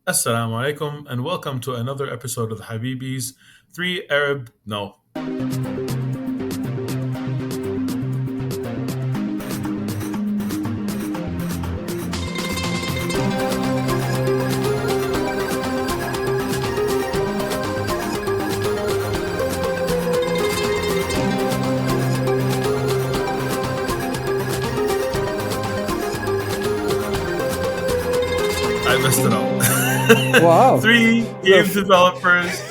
Assalamu alaikum and welcome to another episode of the Habibis. Three Arab, no. I messed it up. Wow. Three game The- developers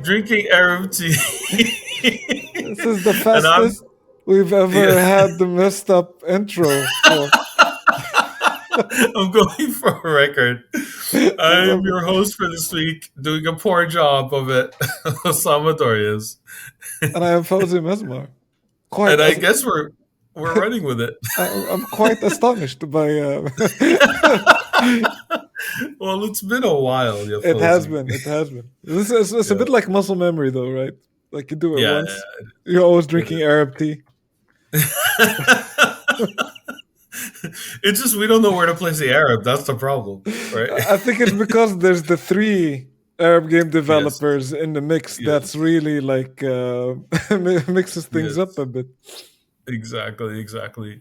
drinking Arab tea. This is the and I'm fastest we've ever yeah, had the messed up intro for. I'm going for a record. I've I'm ever- your host for this week, doing a poor job of it. Osama Dorias. and I am Fawzi Mesmar. Quite, And I as, guess we're running with it. I'm quite astonished by. Well, it's been a while, ya It has Fawzi. been. It has been. This is it's a Yeah. bit like muscle memory, though, right? Like you do it Yeah, once, you're always yeah. drinking Arab tea. It's just we don't know where to place the Arab. That's the problem, right? I think it's because there's the three Arab game Yes, developers in the mix that's yes, really like mixes things up yes. a bit. Exactly.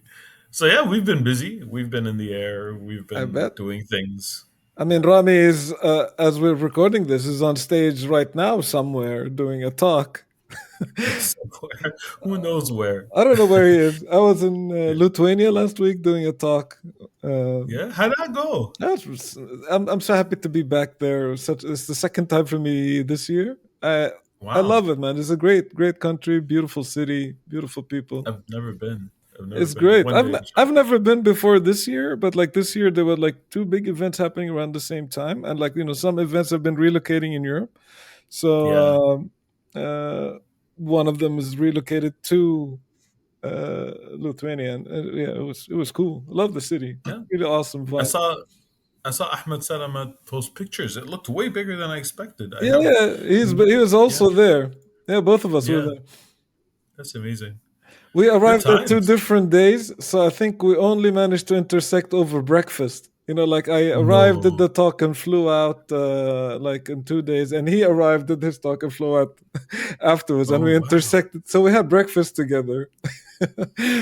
So yeah, we've been busy. We've been in the air. We've I been bet. doing things. I mean, Rami is, as we're recording this, is on stage right now somewhere doing a talk. Somewhere. Who knows where? I don't know where he is. I was in Lithuania last week doing a talk. Uh, Yeah, how'd that go? I'm so happy to be back there. It's the second time for me this year. I Wow, love it, man. It's a great country, beautiful city, beautiful people. I've never been. I've never It's been. great. One day, I've inshallah. never been before this year, but like this year there were like two big events happening around the same time, and like some events have been relocating in Europe. Yeah, So one of them is relocated to Lithuania, and yeah, it was cool. I love the city. yeah. Really awesome I vibe. saw I saw Ahmed Salamat post pictures. It looked way bigger than I expected. I Yeah, have, yeah, he was yeah, also there. Yeah, both of us were yeah. there. That's amazing. We Good arrived at two times. different days, so I think we only managed to intersect over breakfast. Like I arrived at No. the talk and flew out like in 2 days, and he arrived at his talk and flew out afterwards, and Oh we wow. intersected. So we had breakfast together.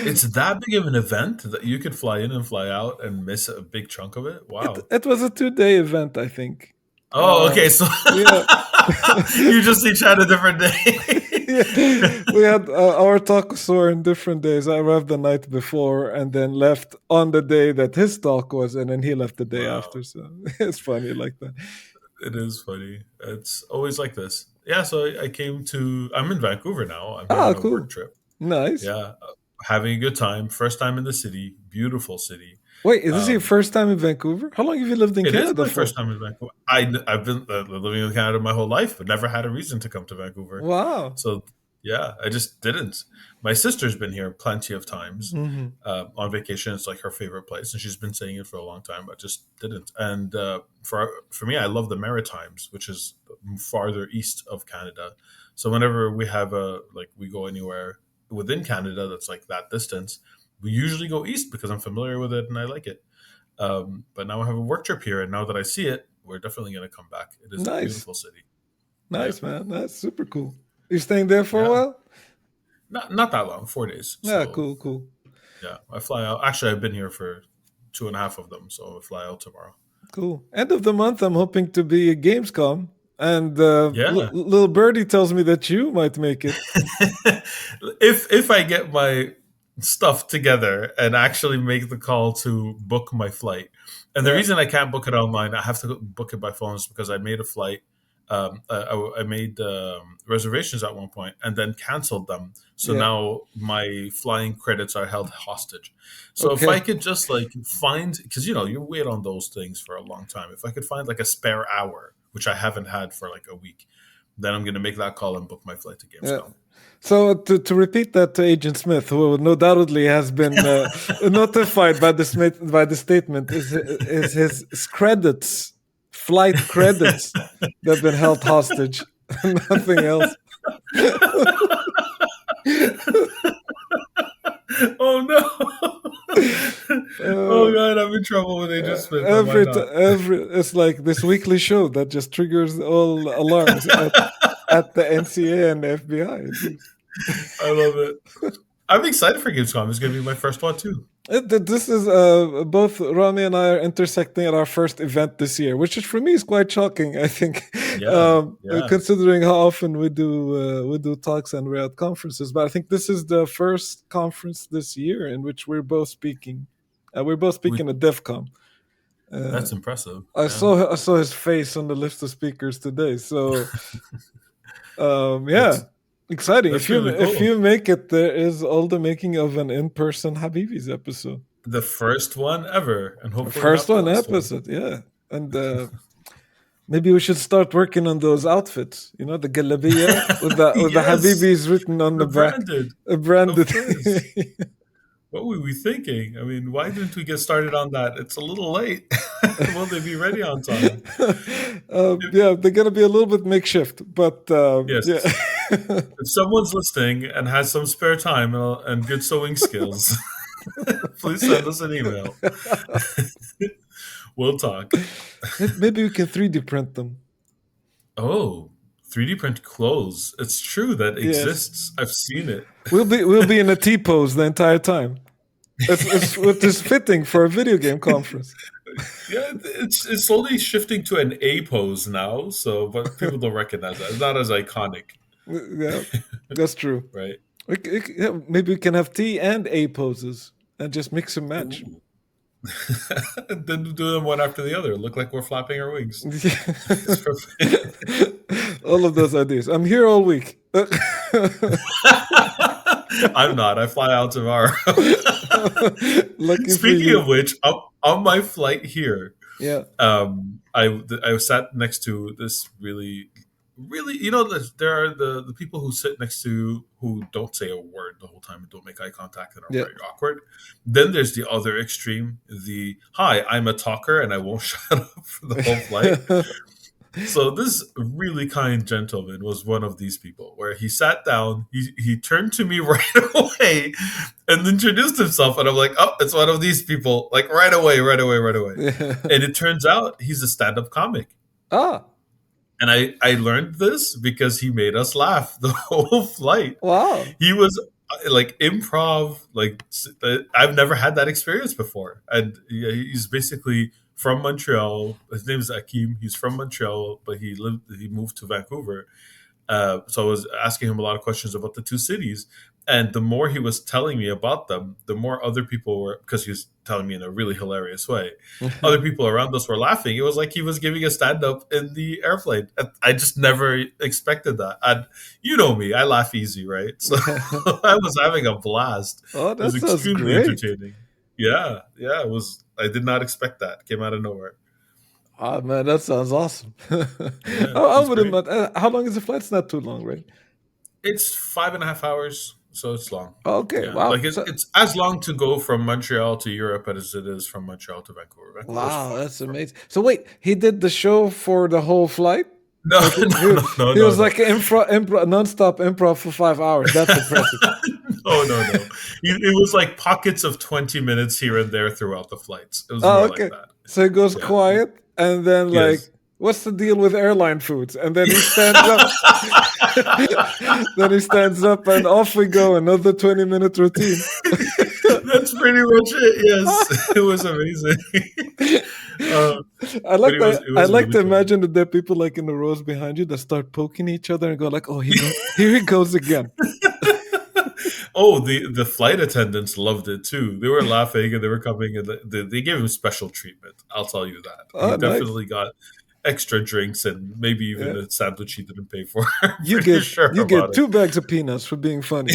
It's that big of an event that you could fly in and fly out and miss a big chunk of it. it Wow. it was a 2 day event, I think. Oh, Uh, okay. So yeah. you just each had a different Yeah, day. we had our talks were in different days. I arrived the night before and then left on the day that his talk was, and then he left the day Wow. after. So it's funny like that. It is funny. It's always like this. Yeah. So I came to. I'm in Vancouver now. I'm here Ah, on a work cool, trip. nice. Yeah, having a good time. First time in the city. Beautiful city. Wait, is this your Um, first time in Vancouver? How long have you lived in It is Canada my for? first time in Vancouver. I've been living in Canada my whole life, but never had a reason to come to Vancouver. Wow. So yeah, I just didn't. My sister's been here plenty of times Hmm. on vacation. It's like her favorite place, and she's been saying it for a long time. But just didn't. And for me, I love the Maritimes, which is farther east of Canada. So whenever we have we go anywhere within Canada that's like that distance, we usually go east because I'm familiar with it and I like it. But now I have a work trip here, and now that I see it, we're definitely going to come back. It is a Nice, beautiful city. Yeah, nice, man. That's super cool. You staying there for a yeah. while? Not that long, 4 days. Yeah, So cool, cool, yeah, I fly out. Actually, I've been here for two and a half of them, so I fly out tomorrow. cool. End of the month, I'm hoping to be at Gamescom, and Yeah. little birdie tells me that you might make it. If I get my stuff together and actually make the call to book my flight, and the Yeah, reason I can't book it online, I have to book it by phone, is because I made a flight. I made reservations at one point and then canceled them. So yeah. now my flying credits are held hostage. So if I Okay. could just like find, because you wait on those things for a long time. If I could find like a spare hour, which I haven't had for like a week, then I'm going to make that call and book my flight to Yeah. Gamescom. So to repeat that to Agent Smith, who no doubtly has been notified by the statement, is his credits, flight credits, that have been held hostage, nothing else. Oh no! Uh, Oh god, I'm in trouble with Agent Smith. Am I every not? it's like this weekly show that just triggers all alarms at the NCA and the FBI. It seems. I love it. I'm excited for Gamescom. It's gonna be my first one too. This is both Rami and I are intersecting at our first event this year, which is for me is quite shocking. I think, Yeah, yeah. considering how often we do talks and we're at conferences, but I think this is the first conference this year in which we're both speaking. We're both We, speaking at DEFCON. Uh, that's impressive. Yeah, I saw his face on the list of speakers today. So yeah, that's exciting. that's really If cool. you make it, there is all the making of an in person Habibis episode. The first one ever, and hopefully First not the one last one. episode, yeah. And maybe we should start working on those outfits. You know, the galabiya with the Yes, Habibis written on the the back, branded, branded. of course. What were we thinking? I mean, why didn't we get started on that? It's a little late. Will they be ready on time? Yeah, they're gonna be a little bit makeshift, but yeah. Yes. If someone's listening and has some spare time and good sewing skills, please send us an email. We'll talk. Maybe we can 3D print them. Oh, 3D print clothes. It's true that Yes, exists. I've seen it. we'll be in a T pose the entire time. It is fitting for a video game conference. Yeah, it's slowly shifting to an A pose now. So, but people don't recognize that. It's not as iconic, Yeah, that's true. right? Yeah, maybe we can have T and A poses and just mix and match. Ooh. Then do them one after the other. Look like we're flapping our wings. It's perfect. All of those ideas. I'm here all week. I'm not. I fly out tomorrow. Lucky for Speaking you. of which, on my flight here, Yeah. I sat next to this really, there are the people who sit next to who don't say a word the whole time and don't make eye contact and are Yeah. very awkward. Then there's the other extreme, the hi, I'm a talker and I won't shut up for the whole flight. So this really kind gentleman was one of these people where he sat down, he turned to me right away and introduced himself, and I'm like, oh, it's one of these people, like right away, right away, right away. And it turns out he's a stand-up comic. Ah, And I learned this because he made us laugh the whole flight. wow. He was like improv, like I've never had that experience before. And yeah, he's basically from Montreal. His name is Akeem. He's from Montreal, but he moved to Vancouver. So I was asking him a lot of questions about the two cities. And the more he was telling me about them, the more other people were, because he was telling me in a really hilarious way, other people around us were laughing. It was like he was giving a stand up in the airplane. I just never expected that. And you know me, I laugh easy, right? So I was having a blast. Oh, It was that sounds extremely great. entertaining. Yeah, yeah, it was. I did not expect that. Came out of nowhere. Ah, man, that sounds awesome. Yeah, I he's would great. imagine. How long is the flight? It's not too long, right? It's 5.5 hours, so it's long. Okay, Yeah, like wow. So, it's as long to go from Montreal to Europe as it is from Montreal to Vancouver. Vancouver's wow, far that's from. amazing. So wait, he did the show for the whole flight? No, Like no, no, no, he no, was no, like non-stop improv for 5 hours. That's impressive. no, no, no. It was like pockets of 20 minutes here and there throughout the flights. It was Oh, more like okay. that. So he goes Yeah. quiet, and then like, Yes. what's the deal with airline foods? And then he stands up. Then he stands up, and off we go. Another 20-minute routine. That's pretty much it. Yes, it was amazing. uh, but it I was like really to funny. imagine that there are people like in the rows behind you that start poking each other and go like, "Oh, here he goes again." Oh, the flight attendants loved it too. They were laughing and they were coming, and they gave him special treatment. I'll tell you that. He Oh, nice. definitely got extra drinks and maybe even Yeah. a sandwich he didn't pay for. I'm pretty sure You about get it. 2 bags of peanuts for being funny.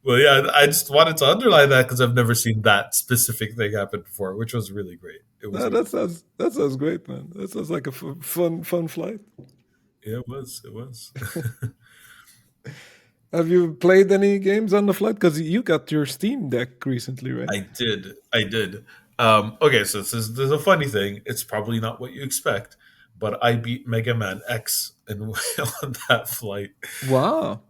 Well, yeah, I just wanted to underline that because I've never seen that specific thing happen before, which was really great. It was No, really fun. that sounds great, man. That sounds like a fun flight. Yeah, it was. It was. Have you played any games on the flight? Because you got your Steam Deck recently, right? I did. I did. Okay, so there's a funny thing. It's probably not what you expect, but I beat Mega Man X and on that flight. Wow.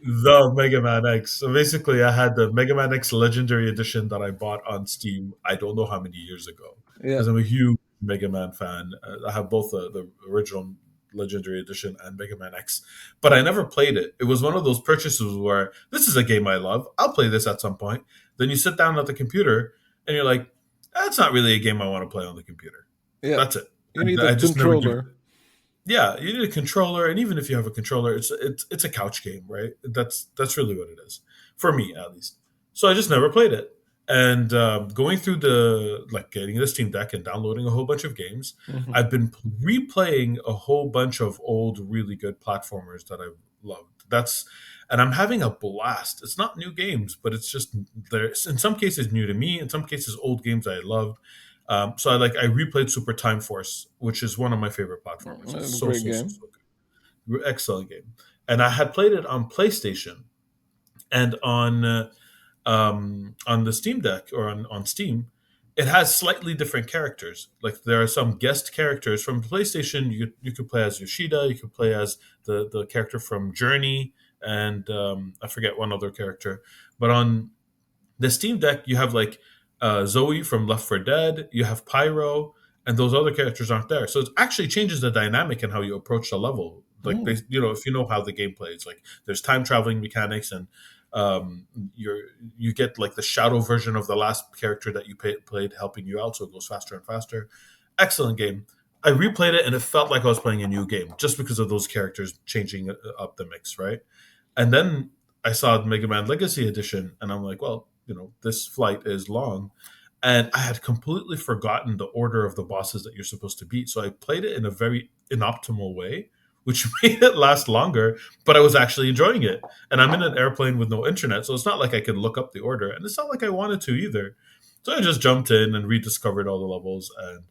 The Mega Man X. So basically, I had the Mega Man X Legendary Edition that I bought on Steam. I don't know how many years ago Yeah. because I'm a huge Mega Man fan. I have both the original Legendary Edition and Mega Man X, but I never played it. It was one of those purchases where this is a game I love. I'll play this at some point. Then you sit down at the computer and you're like, that's not really a game I want to play on the computer. Yeah. That's it. You And need a I just never give controller. yeah, you need a controller, and even if you have a controller, it's a couch game, right? That's really what it is for me, at least. So I just never played it, and going through the like getting the Steam Deck and downloading a whole bunch of games, Hmm. I've been replaying a whole bunch of old, really good platformers that I've loved. And I'm having a blast. It's not new games, but it's just they're in some cases new to me, in some cases old games I loved. So I replayed Super Time Force, which is one of my favorite platformers. It's so Great so so game. so good, excellent game. And I had played it on PlayStation and on the Steam Deck or on Steam. It has slightly different characters. Like there are some guest characters from PlayStation. You could play as Yoshida. You could play as the character from Journey, and I forget one other character. But on the Steam Deck, you have like Zoe from Left 4 Dead, you have Pyro, and those other characters aren't there. So it actually changes the dynamic and how you approach the level. Like Mm. if you know how the game plays, like there's time traveling mechanics, and you get like the shadow version of the last character that you played helping you out, so it goes faster and faster. Excellent game. I replayed it and it felt like I was playing a new game just because of those characters changing up the mix, right? And then I saw the Mega Man Legacy Edition, and I'm like, well, this flight is long. And I had completely forgotten the order of the bosses that you're supposed to beat. So I played it in a very inoptimal way, which made it last longer, but I was actually enjoying it. And I'm in an airplane with no internet, so it's not like I can look up the order, and it's not like I wanted to either. So I just jumped in and rediscovered all the levels. And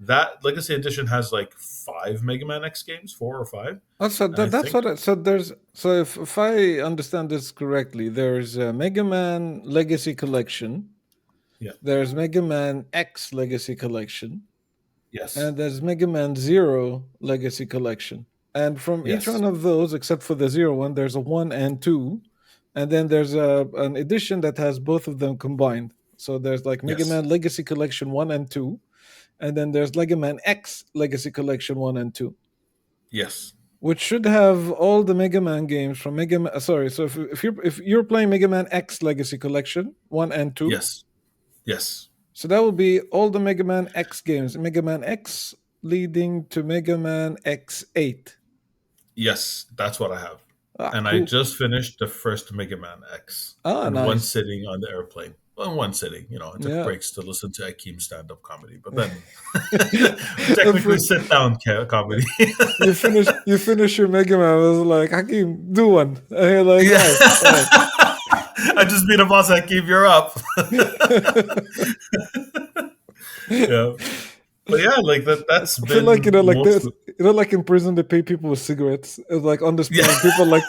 that Legacy Edition has like five Mega Man X games, four or five. Also, And I that's think, what. So there's. So if I understand this correctly, there's a Mega Man Legacy Collection. yeah, There's Mega Man X Legacy Collection, yes, and there's Mega Man Zero Legacy Collection. And from each yes, one of those, except for the zero one, there's a one and two, and then there's an edition that has both of them combined. So there's like Mega yes, Man Legacy Collection one and two, and then there's Mega Man X Legacy Collection one and two, yes, which should have all the Mega Man games from Mega Man. Sorry, so if you're playing Mega Man X Legacy Collection one and two, yes, yes, so that will be all the Mega Man X games, Mega Man X leading to Mega Man X8. yes. That's what I have. Ah, And I cool. just finished the first Mega Man X Ah, in one nice. sitting on the airplane. Well, in one sitting, I took Yeah. breaks to listen to Akeem's stand-up comedy, but then technically For- sit-down comedy. you finish your Mega Man. I was like, Hakim, do one. And you're like, Yeah, all right, I just beat a boss. Akeem, you're up. all right. Yeah, but yeah, like that. That's I feel like been like most. this. Like in prison, they pay people with cigarettes. It's like on this Yeah, plane, people like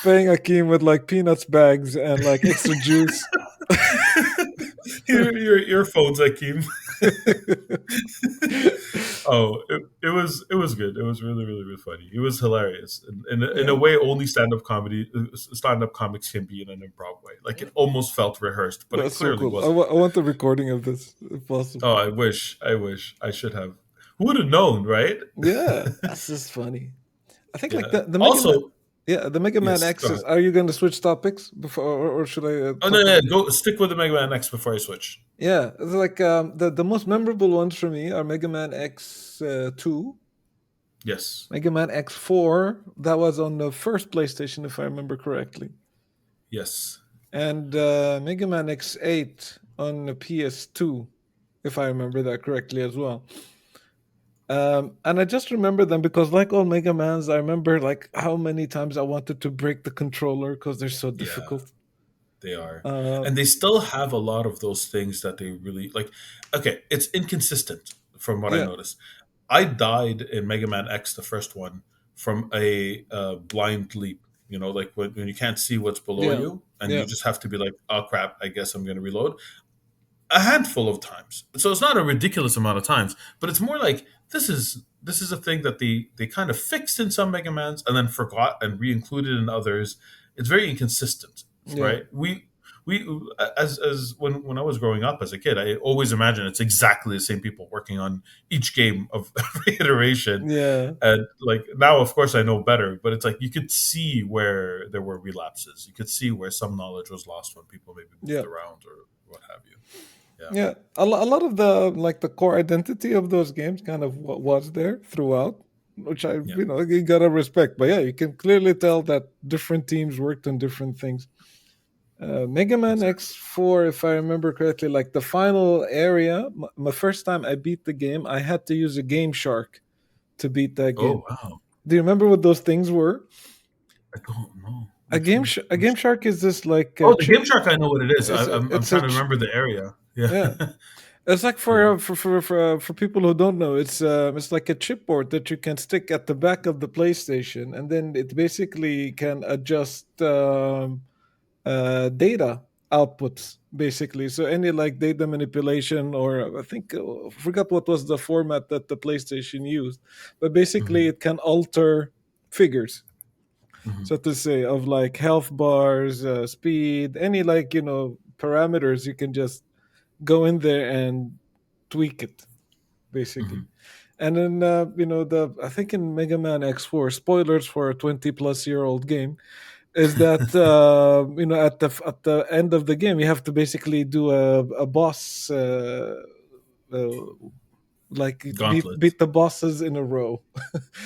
paying Akeem with like peanuts bags and like extra juice. your earphones, Akeem. Oh, it was good. It was really really really funny. It was hilarious, in a Yeah, way only stand up comics can be in an improv way. Like it almost felt rehearsed, but it that's so clearly cool. wasn't. I want the recording of this if possible. Oh, I wish I should have. Who would have known, right? Yeah, that's just funny. I think like Yeah. the Mega Man. Also, Yeah, the Mega Man yes. Go X's. ahead. Are you going to switch topics before, or should I Oh no, talk no, about? go stick with the Mega Man X before I switch. Yeah, it's like the most memorable ones for me are Mega Man X two, Yes, Mega Man X4. That was on the first PlayStation, if I remember correctly, yes, and Mega Man X8 on the PS2, if I remember that correctly as well. And I just remember them because, like all Mega Mans, I remember like how many times I wanted to break the controller because they're so yeah. difficult. They are. Uh, And they still have a lot of those things that they really like. Okay, it's inconsistent from what I yeah, noticed. I died in Mega Man X, the first one, from a blind leap. Like when you can't see what's below yeah, you, and yeah. you just have to be like, "Oh crap! I guess I'm going to reload." A handful of times. So it's not a ridiculous amount of times, but it's more like this is a thing that they kind of fixed in some Mega Mans and then forgot and re-included in others. it's very inconsistent, Yeah. right? We as when I was growing up as a kid, I always imagined it's exactly the same people working on each game of every iteration. Yeah. And like now, of course, I know better, but it's like you could see where there were relapses. You could see where some knowledge was lost when people maybe moved Yeah. around or what have you. Yeah, Yeah. A lot of the like the core identity of those games kind of was there throughout, which I yeah, you gotta respect. But yeah, you can clearly tell that different teams worked on different things. Mega Man exactly. X4, if I remember correctly, like the final area, my first time I beat the game, I had to use a Game Shark to beat that Oh game. wow, Do you remember what those things were? I don't know which one. A Game Which Shark is this like Oh, the chip. Game Shark, I know what it is. I'm It's trying to remember the area. Yeah, yeah. It's like yeah. for people who don't know, it's like a chipboard that you can stick at the back of the PlayStation, and then it basically can adjust data outputs basically. So any like data manipulation, or I think forgot what was the format that the PlayStation used, but basically Hmm. it can alter figures, Hmm. so to say, of like health bars, speed, any like parameters. You can just go in there and tweak it basically. Hmm. And then the I think in Mega Man X4, spoilers for a 20-plus-year-old game, is that at the end of the game you have to basically do a boss, uh, like Gauntlet. beat the bosses in a row,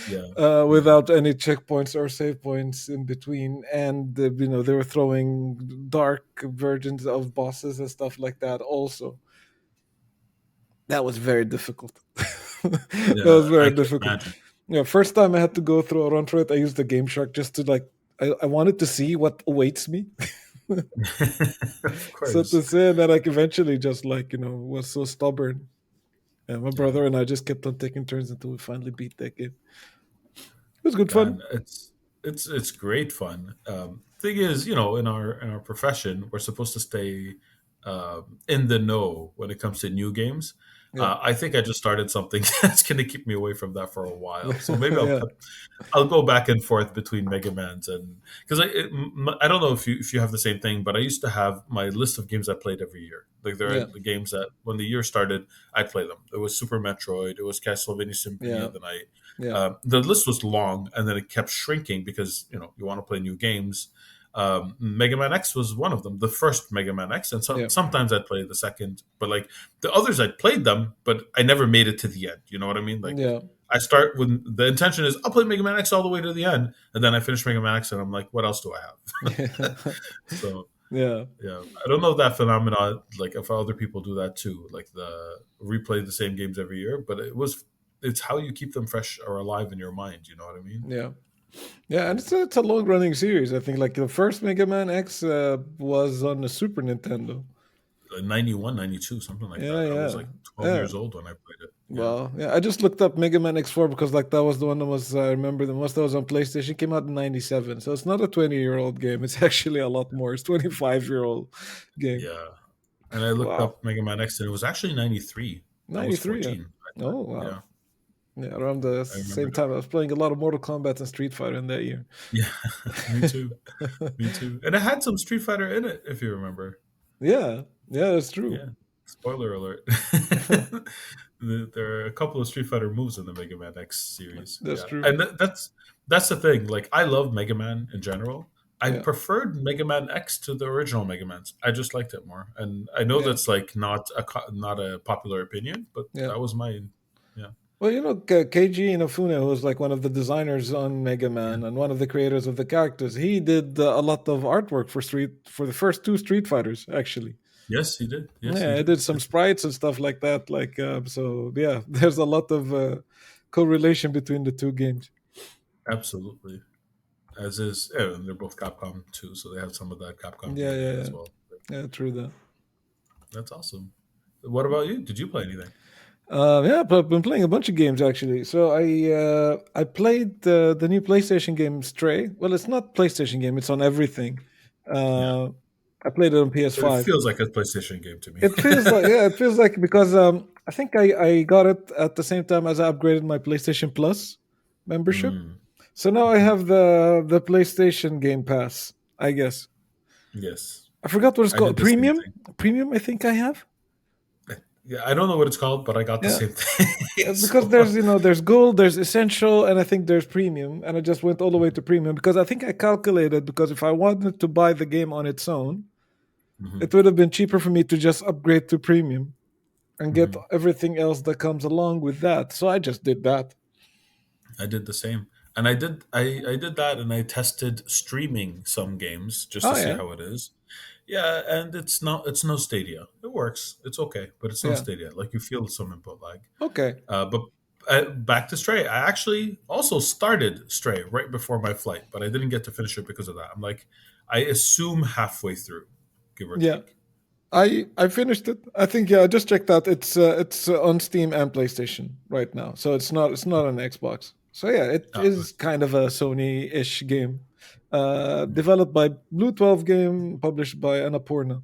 Yeah, yeah. without any checkpoints or save points in between. And they were throwing dark versions of bosses and stuff like that also. That was very difficult. That Yeah, was very I can difficult. imagine. Yeah, first time I had to go through a run through it, I used the Game Shark just to like I wanted to see what awaits me. Of So to course. say that, like, eventually just like was so stubborn. And my Yeah. brother and I just kept on taking turns until we finally beat that game. It was good fun. Man, it's great fun. Thing is, in our profession, we're supposed to stay in the know when it comes to new games. Yeah. I think I just started something that's going to keep me away from that for a while. So maybe Yeah. I'll go back and forth between Mega Man's and because I don't know if you have the same thing, but I used to have my list of games I played every year. Like there are Yeah. the games that when the year started, I'd play them. It was Super Metroid, it was Castlevania Symphony Yeah. of the Night. Yeah. The list was long, and then it kept shrinking because you want to play new games. Mega Man X was one of them, the first Mega Man X, and Yeah. sometimes I'd play the second, but like the others, I'd played them, but I never made it to the end. You know what I mean? Like Yeah. I start with the intention is I'll play Mega Man X all the way to the end, and then I finish Mega Man X, and I'm like, what else do I have? So Yeah. yeah, I don't know that phenomenon. Like if other people do that too, like the replay the same games every year, but it's how you keep them fresh or alive in your mind. You know what I mean? Yeah. Yeah, and Yeah. it's a long running series. I think like the first Mega Man X was on the Super Nintendo. 91, 92, something like Yeah, that. I was yeah, like 12 yeah. years old when I played it. Yeah. Well, yeah, I just looked up Mega Man X4 because like that was the one that was I remember the most that was on PlayStation, came out in '97. So it's not a 20-year-old game. It's actually a lot more. It's 25-year-old game. Yeah. And I looked Wow, up Mega Man X and it was actually 93. I was '93. Yeah. 14. I thought. Oh wow. Yeah. Yeah, around the I remember same that. time I was playing a lot of Mortal Kombat and Street Fighter in that year. Yeah. Me too. Me too. And it had some Street Fighter in it, if you remember. Yeah, yeah, that's true. Yeah. Spoiler alert. There are a couple of Street Fighter moves in the Mega Man X series. That's Yeah. true. And that's the thing. Like I love Mega Man in general. I Yeah, preferred Mega Man X to the original Mega Mans. I just liked it more. And I know yeah, that's like not a popular opinion, but yeah. that was my yeah. Well, Keiji Inafune, who was like one of the designers on Mega Yeah. Man and one of the creators of the characters, he did a lot of artwork for the first two Street Fighters, actually. Yes, he did. Yes, he Yeah, I did. did some sprites and stuff like that. Like, so yeah, there's a lot of correlation between the two games. Absolutely. As is, yeah, and they're both Capcom too, so they have some of that Capcom Yeah, yeah, DNA yeah, as well. yeah. True that. That's awesome. What about you? Did you play anything? Yeah, but I've been playing a bunch of games actually. So I played the new PlayStation game Stray. Well, it's not PlayStation game; it's on everything. Yeah, Uh, I played it on but it PS5. feels like a PlayStation game to me. It feels like yeah, it feels like because I think I got it at the same time as I upgraded my PlayStation Plus membership. Mm, So now I mhm. have the PlayStation Game Pass. I guess. Yes, I forgot what it's I did called. the same Premium? thing. Premium, I think I have. Yeah, I don't know what it's called, but I got the Yeah. same thing. Because So, there's gold, there's essential, and I think there's premium. And I just went all the way to premium because I think I calculated because if I wanted to buy the game on its own, mhm, it would have been cheaper for me to just upgrade to premium and get mhm. everything else that comes along with that. So I just did that. I did the same, and I did that, and I tested streaming some games just to Oh see yeah, how it is. Yeah, and it's no Stadia. It works. It's okay, but it's no yeah. Stadia. Like you feel some input lag. Okay, But back to Stray. I actually also started Stray right before my flight, but I didn't get to finish it because of that. I'm like, I assume halfway through, give or yeah. take. I finished it. I think I just checked out. It's on Steam and PlayStation right now, so it's not on Xbox. So yeah, it Ah, is nice. kind of a Sony-ish game, developed by Blue 12 Game, published by Annapurna.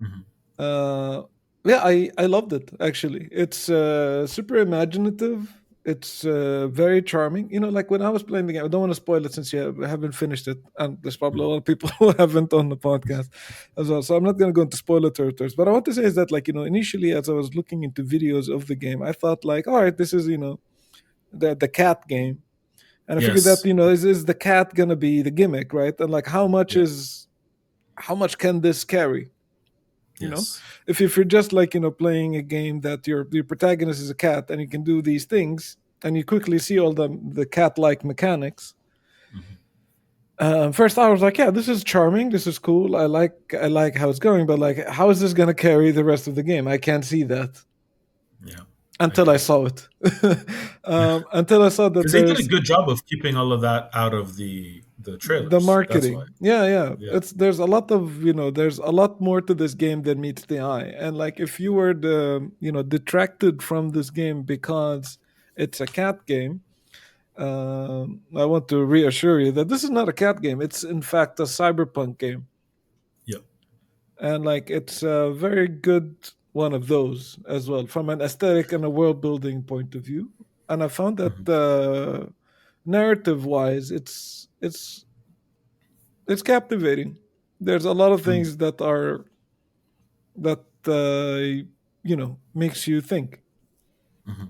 Mhm. Uh, yeah, I loved it actually. It's super imaginative. It's very charming. Like when I was playing the game, I don't want to spoil it since you haven't finished it, and there's probably a Mhm. lot of people who haven't on the podcast as well. So I'm not going to go into spoiler territories. But I want to say is that like initially as I was looking into videos of the game, I thought like, all right, this is the cat game, and I figured that Yes. is the cat gonna be the gimmick, right? And like Yeah. how much can this carry? you know Yes. if you're just like playing a game that your protagonist is a cat and you can do these things and you quickly see all the cat like mechanics. Mhm. First I was like, yeah, this is charming, this is cool, I like how it's going, but like how is this going to carry the rest of the game? I can't see that Yeah. I until I get it. saw it. Until I saw that Because they did a there's good job of keeping all of that out of the the trailers. That's why. marketing. Yeah, Yeah. it's there's a lot more to this game than meets the eye. And like if you were detracted from this game because it's a cat game, I want to reassure you that this is not a cat game. It's in fact a cyberpunk game, Yep. and like it's a very good one of those as well from an aesthetic and a world building point of view. And I found that Mhm. narrative wise, it's captivating. There's a lot of Mhm. things that makes you think. Mhm.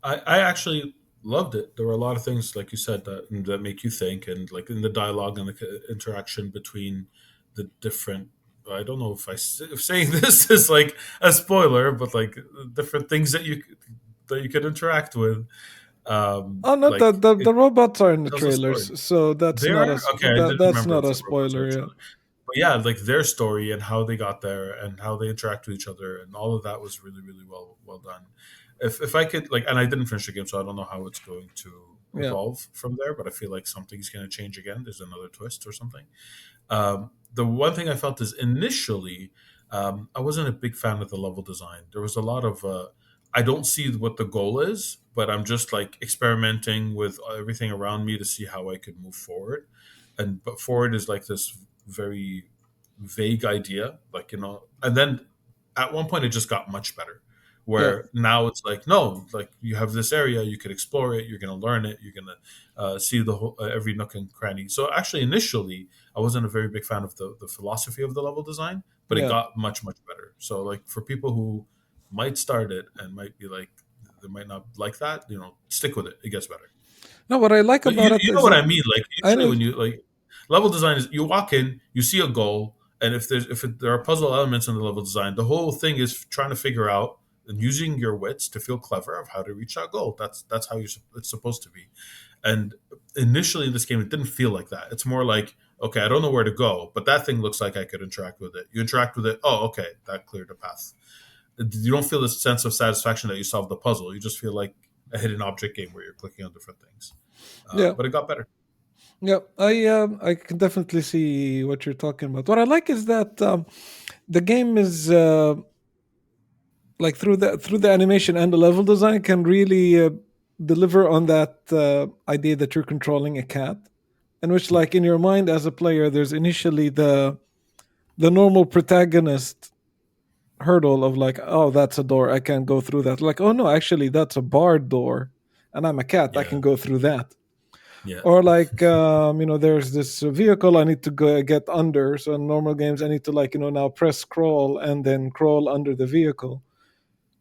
I actually loved it. There were a lot of things, like you said, that make you think, and like in the dialogue and the interaction between the different. I don't know if saying this is like a spoiler, but like different things that you could interact with. Oh, not Like that the it robots are in the tells a story. trailers, so that's They not are a okay. I didn't that's remember not if a the robots are spoiler. Yeah, trailer, but yeah, like their story and how they got there and how they interact with each other and all of that was really really well done. If I could like, and I didn't finish the game, so I don't know how it's going to yeah, evolve from there. But I feel like something's going to change again. There's another twist or something. The one thing I felt is initially, I wasn't a big fan of the level design. There was a lot of, I don't see what the goal is, but I'm just like experimenting with everything around me to see how I could move forward. But forward is like this very vague idea, like, and then at one point it just got much better. yeah, Where now it's like, no, like you have this area, you could explore it, you're going to learn it, you're going to see the whole, every nook and cranny. So actually, initially, I wasn't a very big fan of the philosophy of the level design, but it yeah. got much better. So like for people who might start it and might be like they might not like that, stick with it. It gets better. No, what I like But about it you know is what that I mean. Like I usually know. when you like level design is you walk in, you see a goal, and there are puzzle elements in the level design, the whole thing is trying to figure out and using your wits to feel clever of how to reach that goal. That's how it's supposed to be. And initially in this game, it didn't feel like that. It's more like, okay, I don't know where to go, but that thing looks like I could interact with it. You interact with it. Oh, okay, that cleared the path. You don't feel this sense of satisfaction that you solved the puzzle. You just feel like a hidden object game where you're clicking on different things. Yeah, But it got better. yeah. I can definitely see what you're talking about. What I like is that the game is like through the animation and the level design can really deliver on that idea that you're controlling a cat, in which Yeah. like in your mind as a player there's initially the normal protagonist hurdle of like, oh, that's a door, I can't go through that, like, oh no, actually that's a barred door and I'm a cat, I Yeah. can go through that. Yeah. Or like there's this vehicle I need to go get under. So in normal games I need to like now press scroll and then crawl under the vehicle.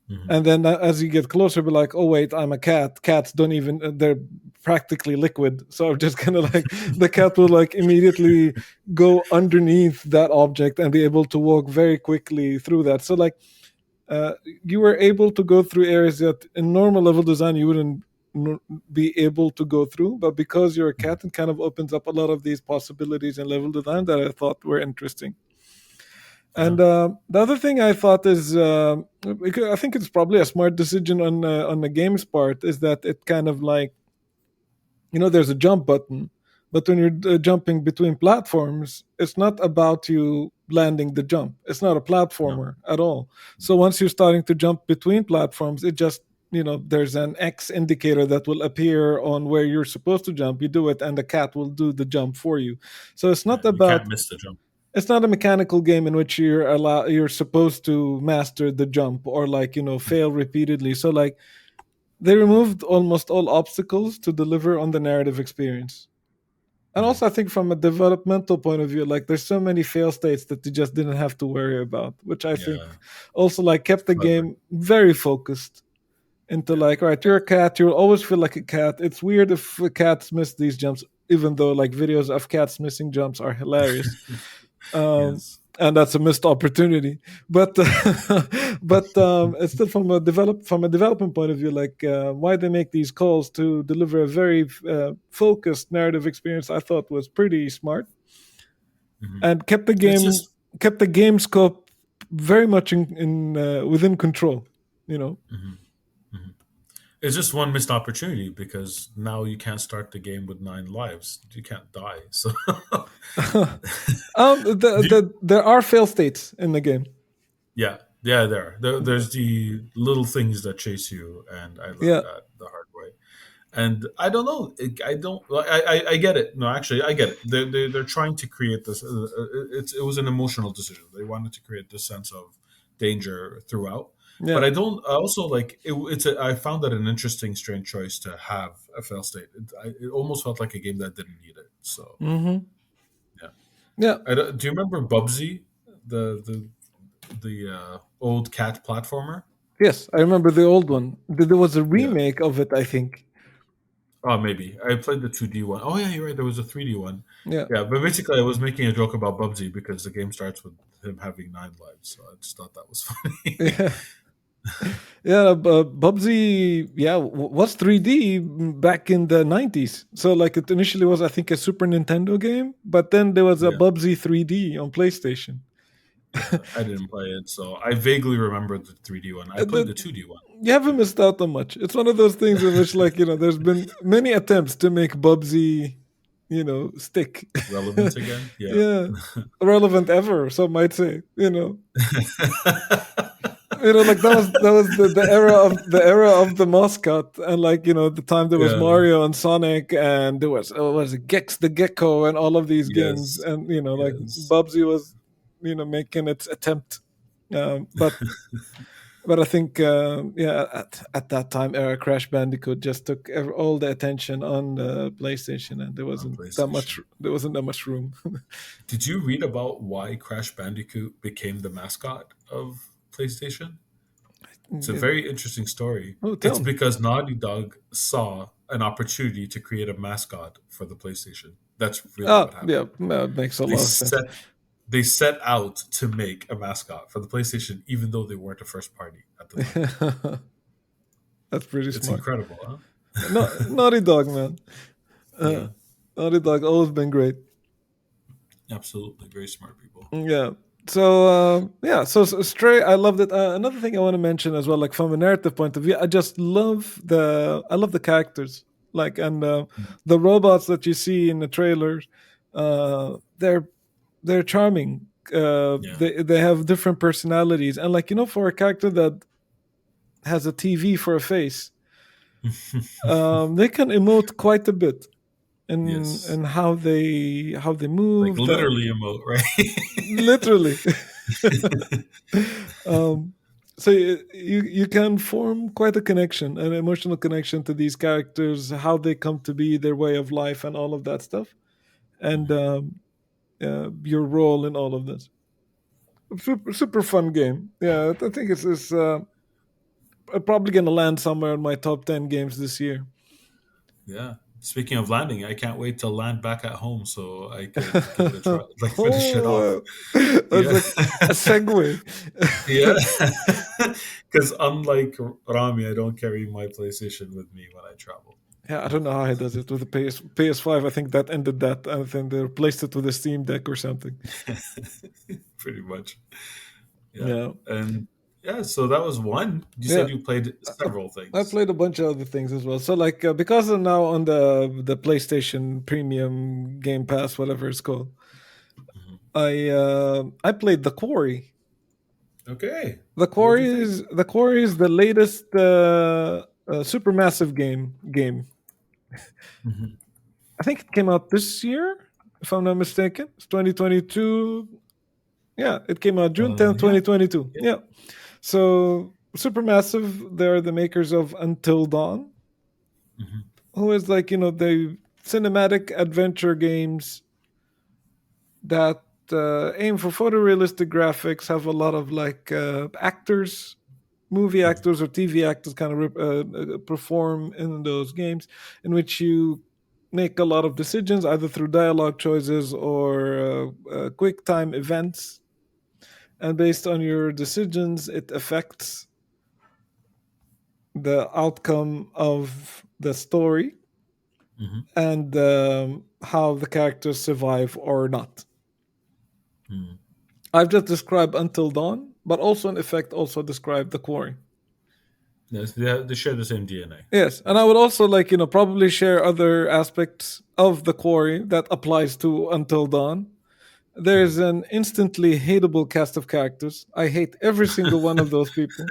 Hmm. And then as you get closer, be like, oh wait, I'm a cat. Cats don't even they're practically liquid. So I'm just kind of like the cat will like immediately go underneath that object and be able to walk very quickly through that. So like uh, you were able to go through areas that in normal level design you wouldn't be able to go through, but because you're a cat, it kind of opens up a lot of these possibilities in level design that I thought were interesting. Yeah. And the other thing I thought is, I think it's probably a smart decision on the game's part, is that it kind of like there's a jump button, but when you're jumping between platforms, it's not about you landing the jump. It's not a No. platformer at all. So once you're starting to jump between platforms, it just there's an X indicator that will appear on where you're supposed to jump. You do it, and the cat will do the jump for you. So it's Yeah. not You can't about miss the jump. it's not a mechanical game in which you're supposed to master the jump or like fail repeatedly. So like they removed almost all obstacles to deliver on the narrative experience. And Hmm. also I think from a developmental point of view, like there's so many fail states that you just didn't have to worry about, which I think Yeah. also like kept the Clever. game very focused into Yeah. like, all right, you're a cat, you'll always feel like a cat. It's weird if cats miss these jumps, even though like videos of cats missing jumps are hilarious. um, Yes. and that's a missed opportunity. But it's still from a development point of view, like why they make these calls to deliver a very focused narrative experience, I thought was pretty smart Hmm. and It's just. kept the game scope very much in within control. You know. Mhm. Mhm. It's just one missed opportunity because now you can't start the game with 9 lives. You can't die. So, do you- There are fail states in the game. yeah, yeah, there's the little things that chase you, and I learned Yeah, that the hard way. And I don't know. I don't. I get it. No, actually, I get it. They're trying to create this. It was an emotional decision. They wanted to create this sense of danger throughout. But yeah. I don't. I also like it. I found that an interesting, strange choice to have a fail state. It almost felt like a game that didn't need it. So Hmm. yeah. Yeah. Do you remember Bubsy, the old cat platformer? Yes, I remember the old one. There was a Yeah. remake of it, I think. Oh, maybe. I played the 2D one. Oh, yeah, you're right. There was a 3D one. Yeah. Yeah, but basically, I was making a joke about Bubsy because the game starts with him having 9 lives. So I just thought that was funny. Yeah. Yeah, Bubsy, yeah, was 3D back in the 90s. So like it initially was I think a Super Nintendo game, but then there was a Yeah, Bubsy 3D on PlayStation. yeah. I didn't play it, so I vaguely remember the 3D one. I played The, the 2D one. you haven't missed out on much. It's one of those things in which like, there's been many attempts to make Bubsy, stick. Relevant again? Yeah. Yeah. Relevant ever, some might say, like that was the era of the mascot, and like the time there was Yeah. Mario and Sonic, and there was was it Gex the Gecko and all of these games, Yes. and like Yes. Bubsy was making its attempt, but I think yeah, at that time era Crash Bandicoot just took all the attention on the PlayStation, and On PlayStation. there wasn't that much room. Did you read about why Crash Bandicoot became the mascot of PlayStation? It's a very interesting story. Oh, It's tell me. because Naughty Dog saw an opportunity to create a mascot for the PlayStation. That's really Ah, what yeah, happened. that makes a They lot of sense. set they set out to make a mascot for the PlayStation, even though they weren't a first party at the time. That's pretty It's smart. incredible, huh? No, Naughty Dog, man. Uh, Yeah, Naughty Dog always been great. absolutely. Very smart people. Yeah. So yeah, so Stray, I loved it. Another thing I want to mention as well, like from a narrative point of view, I love the characters, like and Mm. the robots that you see in the trailers. They're charming. Yeah. They have different personalities, and like for a character that has a TV for a face, they can emote quite a bit in Yes. how they Like move. The literally emote, right? literally. um, So you can form quite a connection, an emotional connection to these characters, how they come to be, their way of life, and all of that stuff, and Mhm. your role in all of this. Super fun game. Yeah, I think it's probably gonna land somewhere in my top 10 games this year. Yeah. Speaking of landing, I can't wait to land back at home so I could give it a try, like finish it off. Oh, it's Yeah. like a segue. Yeah. Because unlike Rami, I don't carry my PlayStation with me when I travel. Yeah, I don't know how he does it with the PS5. I think that ended that. I think they replaced it with a Steam Deck or something. Pretty much. Yeah. Yeah, And yeah, so that was one. You yeah. said you played I, several I things. played a bunch of other things as well. So like because I'm now on the PlayStation Premium Game Pass, whatever it's called, Mhm. I played The Quarry. Okay. The What'd you Quarry think? is the Quarry is the latest supermassive game. Mhm. I think it came out this year, if I'm not mistaken. It's 2022. Yeah, it came out June 10th, Yeah. 2022. Yeah. Yeah. So Supermassive, they're the makers of Until Dawn, Mhm. who is like, the cinematic adventure games that aim for photorealistic graphics, have a lot of like actors, movie Mhm. actors or TV actors kind of perform in those games, in which you make a lot of decisions either through dialogue choices or quick time events. And based on your decisions, it affects the outcome of the story Mhm. and how the characters survive or not. Mhm. I've just described Until Dawn, but also in effect also described The Quarry. Yes, they share the same DNA, Yes, and I would basically. also like probably share other aspects of The Quarry that applies to Until Dawn. There's Mhm. an instantly hateable cast of characters. I hate every single one of those people.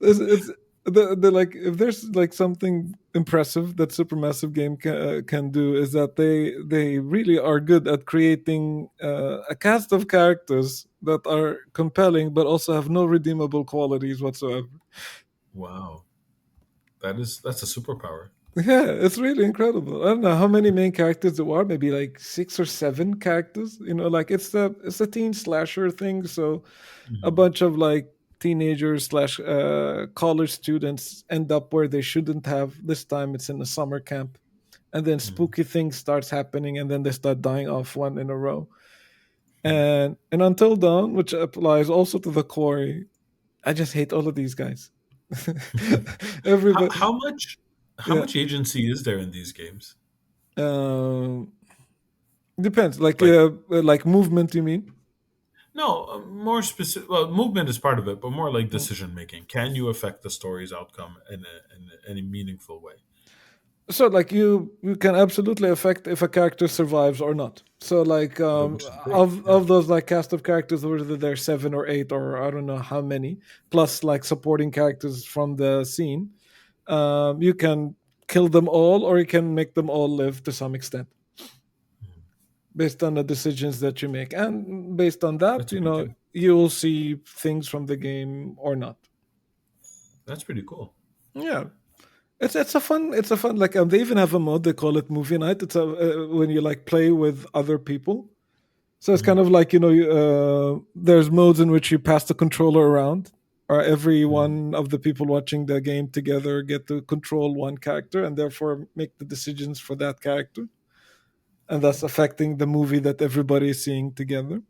It's the like if there's like something impressive that Supermassive Game can do is that they really are good at creating a cast of characters that are compelling but also have no redeemable qualities whatsoever. Wow, that's a superpower. Yeah, it's really incredible. I don't know how many main characters there are. Maybe like 6 or 7 characters. Like it's a teen slasher thing. So a Mhm. bunch of like teenagers slash college students end up where they shouldn't have. This time it's in a summer camp, and then Mhm. spooky things starts happening, and then they start dying off one in a row. Mhm. And Until Dawn, which applies also to the Quarry, I just hate all of these guys. How, Everybody, how much how yeah. much agency is there in these games? Um, Depends. Like, Like movement, you mean? no, more specific. Well, movement is part of it, but more like Mm. decision making. Can you affect the story's outcome in any meaningful way? So like you can absolutely affect if a character survives or not. So like Which is big. Yeah. of those like cast of characters, whether they're 7 or 8 or I don't know how many, plus like supporting characters from the scene, you can kill them all or you can make them all live to some extent Mhm. based on the decisions that you make, and based on that, That's a good deal. you will see things from the game or not. That's pretty cool. Yeah. It's a fun like they even have a mode they call it movie night. It's a when you like play with other people. So it's kind Mhm. of like there's modes in which you pass the controller around, or every Mhm. one of the people watching the game together get to control one character and therefore make the decisions for that character, and thus affecting the movie that everybody is seeing together.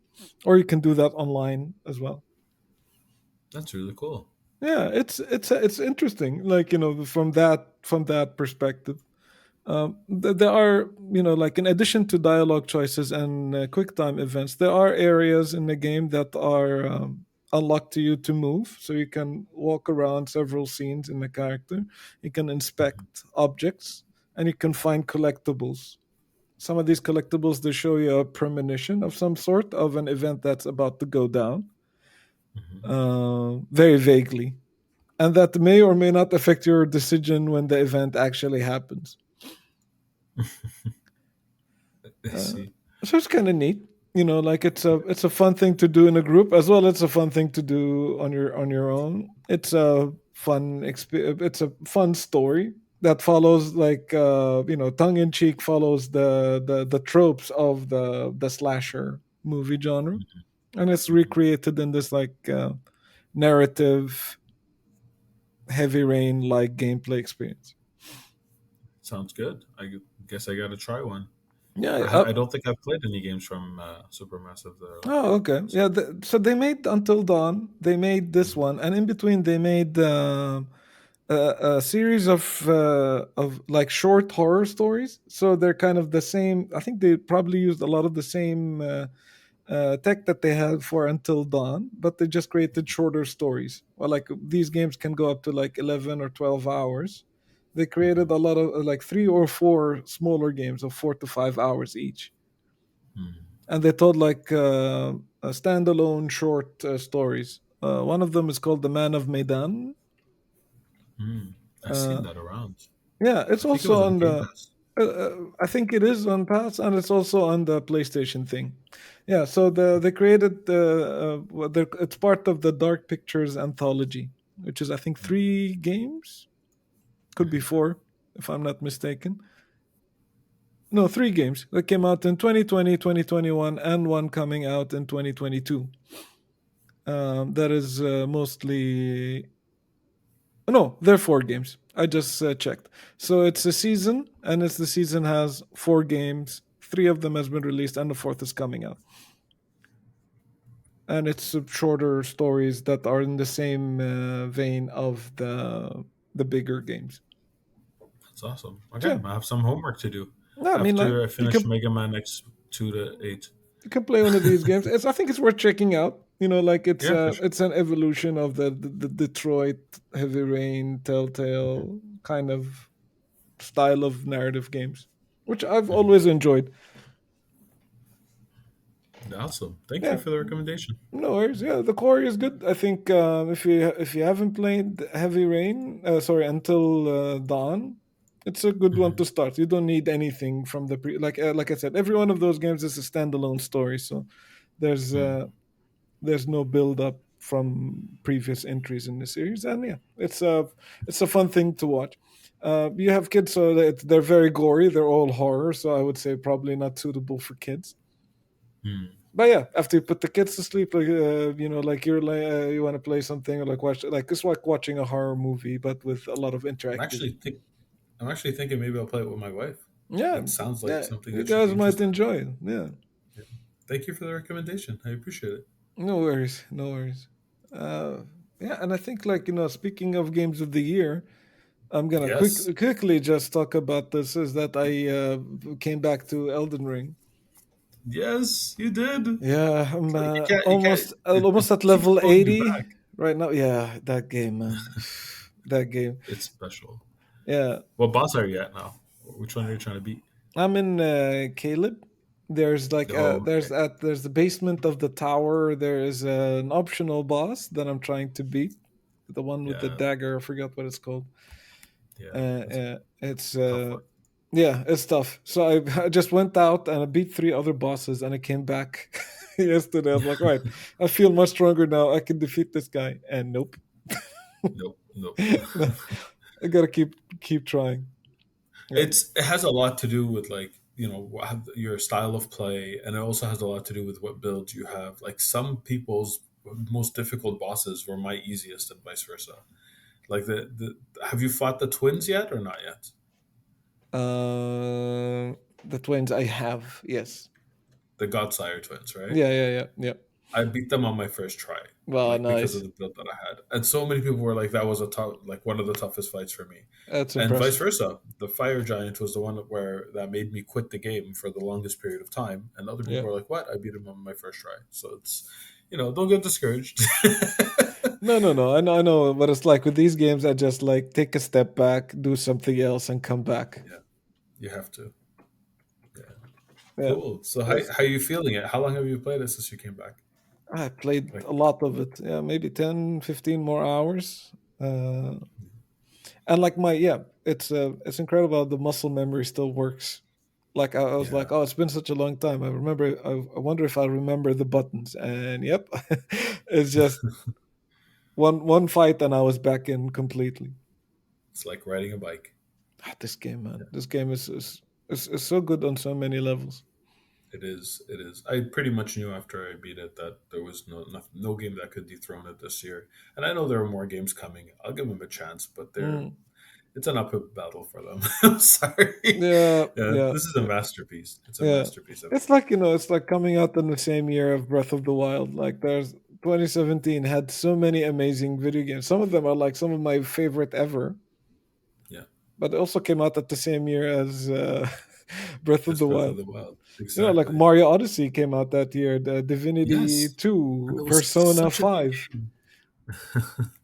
Or you can do that online as well. That's really cool. Yeah, it's interesting. Like from that perspective. There are, like in addition to dialogue choices and quick time events, there are areas in the game that are unlocked to you to move. So you can walk around several scenes in the character. You can Mhm. inspect objects and you can find collectibles. Some of these collectibles they show you a premonition of some sort of an event that's about to go down, Mhm. very vaguely, and that may or may not affect your decision when the event actually happens. I Uh, see. so it's kind of neat. like it's a fun thing to do in a group as well. It's a fun thing to do on your own. It's a it's a fun story that follows, like, tongue in cheek, follows the tropes of the slasher movie genre, and it's Mhm. recreated in this, like, narrative, heavy rain like gameplay experience. Sounds good. Guess I got to try one. Yeah. I don't think I've played any games from Supermassive though. Oh, okay. So, Yeah. So they made Until Dawn. They made this mhm, one, and in between they made a series of like short horror stories. So they're kind of the same. I think they probably used a lot of the same tech that they had for Until Dawn, but they just created shorter stories. Well, like, these games can go up to like 11 or 12 hours. They created mhm, a lot of, like, 3 or 4 smaller games of 4 to 5 hours each, mhm, and they told, like, standalone short stories. One of them is called The Man of Maidan. mhm. I've Uh, seen that around. yeah, it's I think it was also on on Game the. Pass. I think it is on Pass, and it's also on the PlayStation thing. Yeah, so they created it's part of the Dark Pictures anthology, which is, I think, 3 games, could be Mhm. 4 if I'm not mistaken. No, 3 games that came out in 2020, 2021, and one coming out in 2022. That is mostly. No, they're 4 games. I just checked. So it's a season, and the season has 4 games. 3 of them has been released, and the fourth is coming out. And it's shorter stories that are in the same vein of the bigger games. That's awesome. So Okay, yeah, I have some homework to do no, I mean, like, after I you finish can Mega Man X 2 to 8. you can play one of these games. I think it's worth checking out. Like, Yeah, for sure. it's an evolution of the Detroit Heavy Rain Mhm, Telltale kind of style of narrative games, which I've mhm. always enjoyed. Awesome. Thank you Yeah, for the recommendation. no worries. Yeah, the core is good. I think if you haven't played Heavy Rain, sorry, Until Dawn, it's a good one Mhm, to start. You don't need anything from like I said, every one of those games is a standalone story. So there's mhm. uh, there's no build up from previous entries in the series, and yeah, it's a fun thing to watch. You have kids, so they're very gory. They're all horror, so I would say probably not suitable for kids. Hmm. But yeah, after you put the kids to sleep, like, like, you want to play something, or like watch, like, it's like watching a horror movie, but with a lot of I'm actually interactivity. think I'm actually thinking maybe I'll play it with my wife. Yeah, That sounds like yeah, something you that she'd be guys might interested in. enjoy it. Yeah, Yeah. Thank you for the recommendation. I appreciate it. no worries, no worries. Yeah, and I think, like, speaking of games of the year, I'm gonna Yes. quickly just talk about this. Is that I came back to Elden Ring. Yes, you did. Yeah, I'm You can't. You can't. almost It at keeps level pulling you 80 back. right now. Yeah, that game, man. That game. It's special. Yeah, What boss are you at now? Which one are you trying to beat? I'm in Caleb. There's like Oh, okay. there's the basement of the tower. There is an optional boss that I'm trying to beat. The one with the Yeah, dagger. I forgot what it's called. yeah. That's a It's tough one. yeah, it's tough. So I just went out and I beat 3 other bosses, and I came back yesterday. I'm like, right, I feel much stronger now. I can defeat this guy. And nope. Nope, nope. I gotta keep trying. Yeah. It has a lot to do with like your style of play, and it also has a lot to do with what builds you have. Like some people's most difficult bosses were my easiest, and vice versa. Like the have you fought the twins yet or not yet? The twins I have, yes. The Godsire twins, right? Yeah, yeah, yeah, yeah. I beat them on my first try, Well, like because of nice. the build that I had. And so many people were like, that was a tough, like one of the toughest fights for me. That's And vice impressive. versa. The Fire Giant was the one where that made me quit the game for the longest period of time. And other Yeah. people were like, what? I beat him on my first try. So don't get discouraged. No, no, no. I know what it's like with these games. I just, like, take a step back, do something else, and come back. Yeah, you have to. Yeah. Yeah. Cool. So That's, how you feeling it? How long have you played it since you came back? I played Like, a lot of it. Yeah, maybe 10, 15 more hours. And, like, it's incredible how the muscle memory still works. Like I was Yeah. like, oh, it's been such a long time. I remember. I wonder if I remember the buttons. And yep, it's just one fight, and I was back in completely. It's like riding a bike. This game, man. Yeah, This game is so good on so many levels. it is. It is. I pretty much knew after I beat it that there was no game that could dethrone it this year. And I know there are more games coming. I'll give them a chance, but Mm. it's an uphill battle for them. I'm sorry. Yeah, Yeah, yeah, this is a masterpiece. It's a yeah. masterpiece of a It's like it's like coming out in the same year of Breath of the Wild. Like there's 2017 had so many amazing video games. Some of them are like some of my favorite ever, yeah. but it also came out at the same year as Breath of It's the Breath of Wild. the Wild. Like Exactly. Mario Odyssey came out that year, the Divinity Yes. 2, It was Persona such a good 5. game.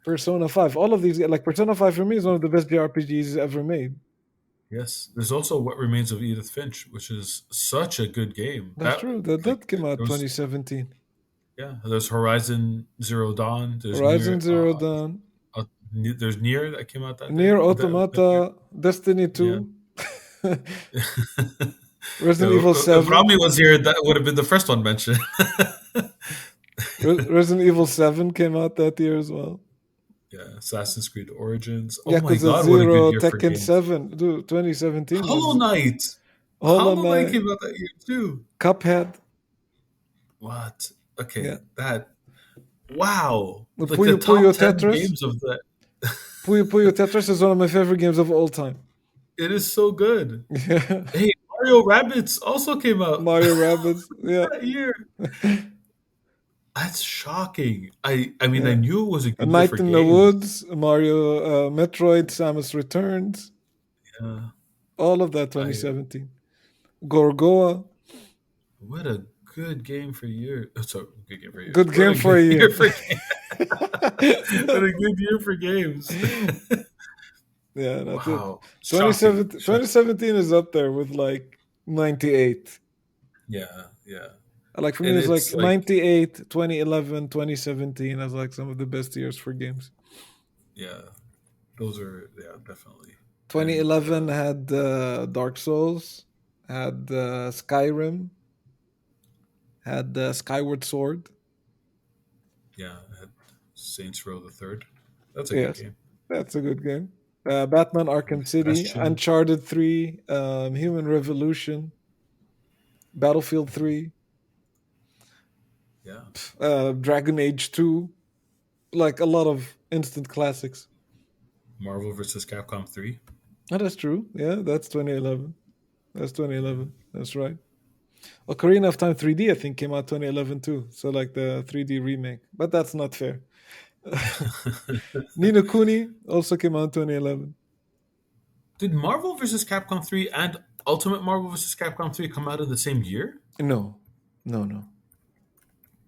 Persona 5. All of these, like Persona 5 for me is one of the best JRPGs ever made. Yes. There's also What Remains of Edith Finch, which is such a good game. That's true. That Like came out there was 2017. there's Horizon Zero Dawn. There's Horizon Zero Dawn, There's Nier that came out that day. Near That year. Automata, Destiny Yeah. 2, Resident Evil If 7. Rami was here, that would have been the first one mentioned. Resident Evil 7 came out that year as well. Yeah, Assassin's Creed Origins. Oh my Yakuza God, what a good 0, year for Tekken games! 7. Dude, 2017 Hollow was Knight. Hollow Hollow Knight Knight, came out that year too. Cuphead. What? Yeah. Okay, that. Wow, The like the Puyo Puyo top 10 Tetris. games of that. Puyo Puyo Tetris is one of my favorite games of all time. It is so good. Yeah. Hey, Mario Rabbids also came out Mario Rabbids. Yeah. that year. That's shocking. I mean, I Yeah. knew it was a A good year for Night in the games. Woods, Mario, Metroid, Samus Returns, Yeah, all of that I 2017. Gorgoa, what a good game for years. So good game for years. good What game a for good a year year. for what a good year for games. Yeah, that's it. Wow, shocking, 2017, shocking. 2017 is up there with like 98. Yeah, yeah, Like for me, and it's it's like like 98, 2011, 2017 as like some of the best years for games. yeah, those are definitely and 2011 had Dark Souls, had Skyrim, had Skyward Sword. yeah, I had Saints Row the Third. That's a good Yes, game. that's a good game. Batman Arkham City, Bastion. Uncharted 3, Human Revolution, Battlefield 3, Yeah, Dragon Age 2. Like a lot of instant classics. Marvel versus Capcom 3. Oh, that's true. Yeah, that's 2011. That's Yeah. 2011. That's right. Ocarina of Time 3D, I think, came out 2011 too. So like the 3D remake, but that's not fair. Nino Kuni also came out 2011. Did Marvel versus Capcom 3 and Ultimate Marvel versus Capcom 3 come out in the same year? No, no, no.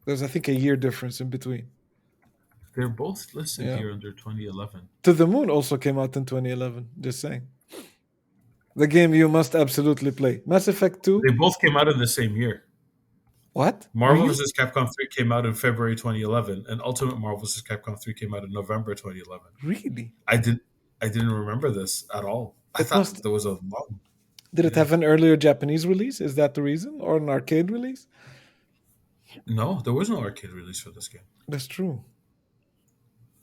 There's I think a year difference in between. They're both listed Yeah. here under 2011. To the Moon also came out in 2011. Just saying. The game you must absolutely play. Mass Effect 2. They both came out in the same year. What? Marvel Really? vs. Capcom 3 came out in February 2011, and Ultimate Marvel vs. Capcom 3 came out in November 2011. Really? I did I didn't remember this at all. I It thought must. there was a long. Did it Yeah. have an earlier Japanese release? Is that the reason, or an arcade release? No, there was no arcade release for this game. That's true.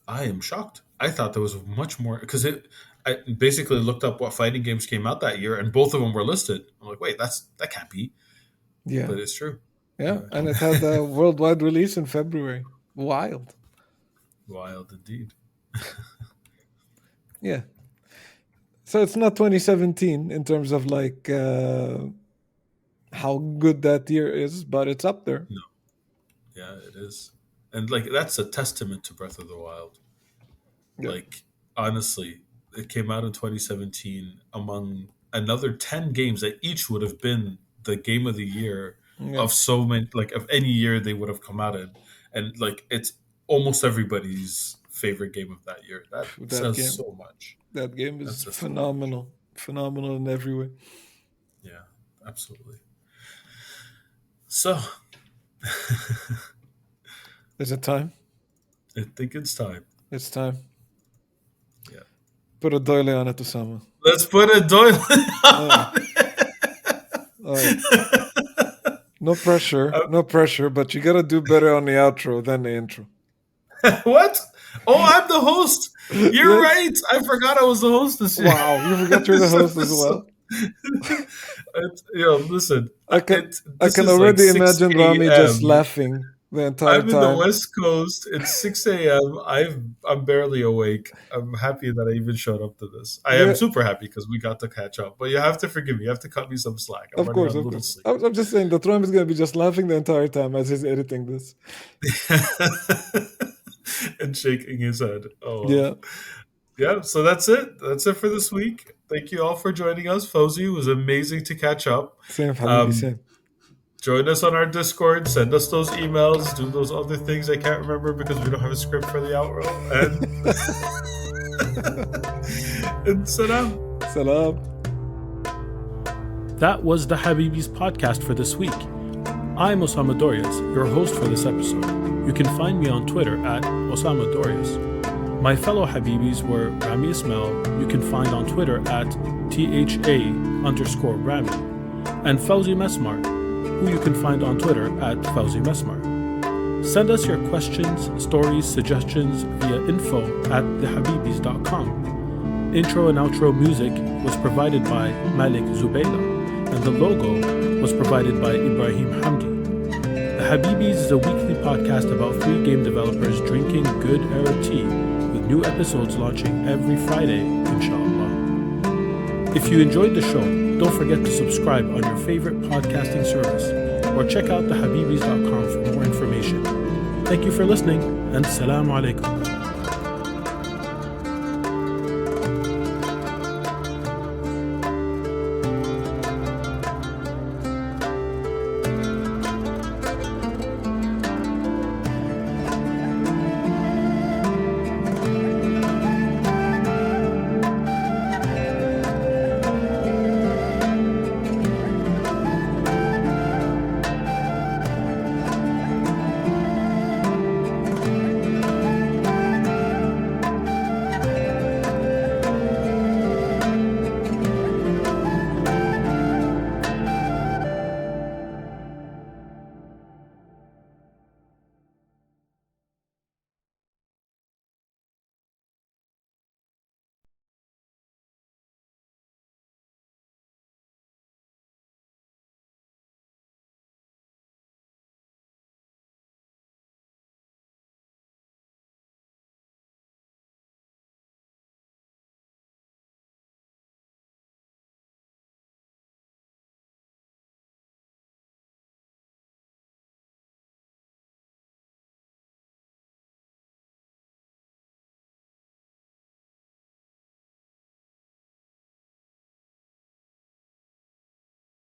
I am shocked. I thought there was much more because it. I basically looked up what fighting games came out that year, and both of them were listed. I'm like, wait, that can't be, Yeah, but it's true. yeah, Yeah. and it had a worldwide release in February. Wild. Wild indeed. Yeah. So it's not 2017 in terms of like how good that year is, but it's up there. No, yeah, it is, and like that's a testament to Breath of the Wild. Yeah, Like honestly, it came out in 2017 among another 10 games that each would have been the game of the year yeah. of so many like of any year they would have come out in, and like it's almost everybody's favorite game of that year. That That says game, so much. that game That is says so much. phenomenal, phenomenal in every way. Yeah, absolutely. So Is it time? I think it's time. It's time. Yeah, Put a doily on it, Osama. let's put a doily Uh, on it. right. No pressure, but you gotta do better on the outro than the intro. What? Oh, I'm the host. You're Yes. right. I forgot I was the host this year. Wow, you forgot you're the This host as well. episode. Listen. I can This is like already 6 imagine Rami just a.m. laughing the entire I'm in the time. West Coast. It's 6 a.m. I'm barely awake. I'm happy that I even showed up to this. I am Yeah, super happy because we got to catch up. But you have to forgive me. You have to cut me some slack. I'm of running course, on a of little course. sleep. I'm just saying that Rami is gonna be just laughing the entire time as he's editing this. And shaking his head. Oh, well. Yeah, Yeah, so that's it. That's it for this week. Thank you all for joining us. Fawzi, it was amazing to catch up. same, Habibi, Um, same. join us on our Discord. Send us those emails. Do those other things I can't remember because we don't have a script for the outro. And salam. Salam. That was the Habibis podcast for this week. I'm Osama Dorias, your host for this episode. You can find me on Twitter at Osama Dorias. My fellow Habibis were Rami Ismail, you can find on Twitter at THA_Rami, and Fawzi Mesmar, who you can find on Twitter at Fawzi Mesmar. Send us your questions, stories, suggestions via info@thehabibis.com. Intro and outro music was provided by Malik Zubayla, and the logo was provided by Ibrahim Hamdi. The Habibis is a weekly podcast about 3 game developers drinking good Arab tea, with new episodes launching every Friday, inshallah. If you enjoyed the show, don't forget to subscribe on your favorite podcasting service, or check out thehabibis.com for more information. Thank you for listening, and Assalamu alaikum.